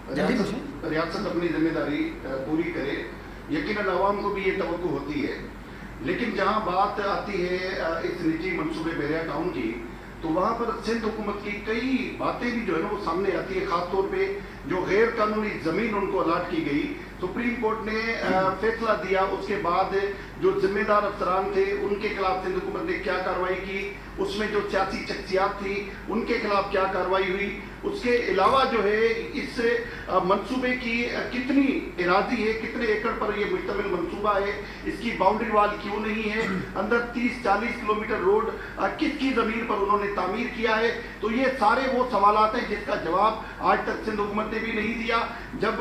रियासत अपनी जिम्मेदारी पूरी करे, यकीनन आवाम को भी ये तवक्को होती है। लेकिन जहाँ बात आती है इस निजी मंसूबे बहरिया टाउन की, तो वहाँ पर सिंध हुकूमत की कई बातें भी जो है ना वो सामने आती है। खासतौर पे जो गैर कानूनी ज़मीन उनको अलाट की गई, सुप्रीम कोर्ट ने फैसला दिया, उसके बाद जो जिम्मेदार अफसरान थे उनके खिलाफ सिंध हुकूमत ने क्या कार्रवाई की, उसमें जो सियासी शख्सियात थी उनके खिलाफ क्या कार्रवाई हुई, उसके अलावा जो है इस मंसूबे की कितनी इरादी है, कितने एकड़ पर यह मुश्तमिल मंसूबा है, इसकी बाउंड्री वाल क्यों नहीं है, अंदर 30-40 किलोमीटर रोड किसकी ज़मीन पर उन्होंने तामीर किया है। तो ये सारे वो सवालात हैं जिसका जवाब आज तक सिंध हुकूमत ने भी नहीं दिया। जब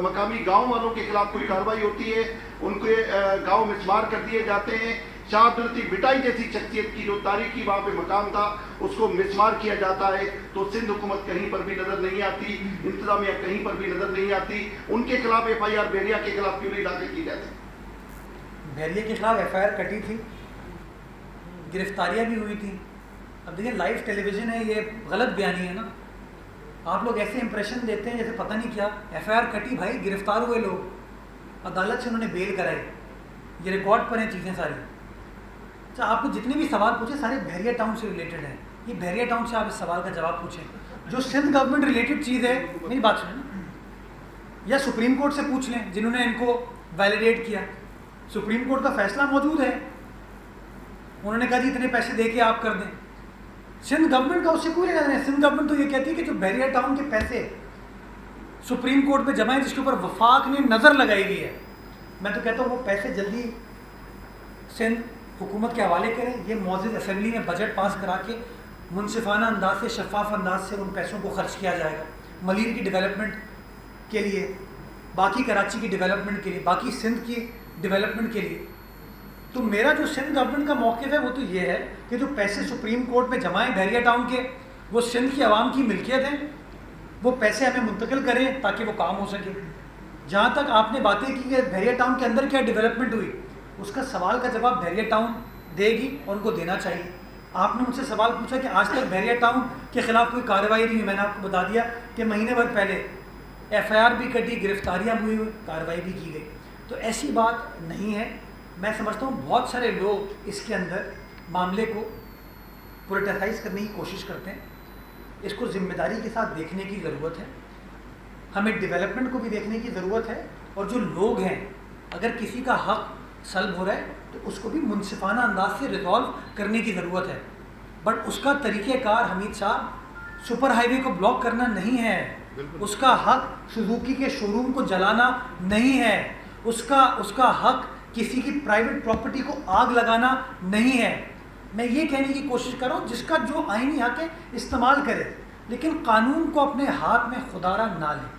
मकामी गाँव वालों के खिलाफ कोई कार्रवाई होती है, उनके गाँव मिसमार कर दिए जाते हैं। शाह अब्दुल लतीफ भिटाई जैसी शख्सियत की जो तारीखी वहाँ पे मकाम था उसको मिसमार किया जाता है, तो सिंध हुकूमत कहीं पर भी नजर नहीं आती, इंतजामिया कहीं पर भी नजर नहीं आती। उनके खिलाफ FIR बहरिया के खिलाफ क्यों नहीं दाखिल की जाती? बहरिया के खिलाफ FIR कटी थी, गिरफ्तारियां भी हुई थी। अब देखिए लाइव टेलीविजन है, ये गलत बयानी है ना। आप लोग ऐसे इंप्रेशन देते हैं जैसे पता नहीं क्या। FIR कटी भाई, गिरफ्तार हुए लोग, अदालत से उन्होंने बेल कराई, ये रिकॉर्ड पर हैं चीज़ें सारी। अच्छा, आपको जितने भी सवाल पूछे सारे बहरिया टाउन से रिलेटेड हैं। ये बहरिया टाउन से आप इस सवाल का जवाब पूछें। जो सिंध गवर्नमेंट रिलेटेड चीज़ है, मेरी बात सुनें ना, या सुप्रीम कोर्ट से पूछ लें जिन्होंने इनको वैलिडेट किया। सुप्रीम कोर्ट का फैसला मौजूद है, उन्होंने कहा जी इतने पैसे दे के आप कर दें। सिंध गवर्नमेंट का उससे कोई लेना नहीं। सिंध गवर्नमेंट तो ये कहती है कि जो बहरिया टाउन के पैसे सुप्रीम कोर्ट में जमा है, जिसके ऊपर वफाक ने नज़र लगाई गई है, मैं तो कहता हूँ वो पैसे जल्दी सिंध हुकूमत के हवाले करें। ये मौजूद असेंबली में बजट पास करा के मुनसिफाना अंदाज से, शफाफ अंदाज से उन पैसों को खर्च किया जाएगा मलीर की डेवलपमेंट के लिए, बाकी कराची की डेवलपमेंट के लिए, बाकी सिंध की डेवलपमेंट के लिए। तो मेरा जो सिंध गवर्नमेंट का मौक़िफ़ है वो तो ये है कि जो पैसे सुप्रीम कोर्ट में जमा हैं बहरिया टाउन के, वो सिंध की आवाम की मिल्कियत हैं, वो पैसे हमें मुंतकिल करें ताकि वो काम हो सके। जहाँ तक आपने बातें की कि बहरिया टाउन के अंदर क्या डेवलपमेंट हुई, उसका सवाल का जवाब बहरिया टाउन देगी और उनको देना चाहिए। आपने मुझसे सवाल पूछा कि आज तक बहरिया टाउन के खिलाफ कोई कार्रवाई नहीं हुई। मैंने आपको बता दिया कि महीने भर पहले FIR भी कटी, गिरफ्तारियाँ भी हुई, कार्रवाई भी की गई। तो ऐसी बात नहीं है। मैं समझता हूँ बहुत सारे लोग इसके अंदर मामले को पोलिटिसाइज करने की कोशिश करते हैं। इसको जिम्मेदारी के साथ देखने की ज़रूरत है, हमें डेवलपमेंट को भी देखने की ज़रूरत है। और जो लोग हैं, अगर किसी का हक सल्ब हो रहा है तो उसको भी मुनसिफाना अंदाज से रिजॉल्व करने की ज़रूरत है। बट उसका तरीक़ेकार हमीद साहब सुपर हाईवे को ब्लॉक करना नहीं है, उसका हक सुजुकी के शोरूम को जलाना नहीं है, उसका हक किसी की प्राइवेट प्रॉपर्टी को आग लगाना नहीं है। मैं ये कहने की कोशिश कर रहा हूँ जिसका जो आईनी हक है इस्तेमाल करे, लेकिन कानून को अपने हाथ में खुदारा ना ले।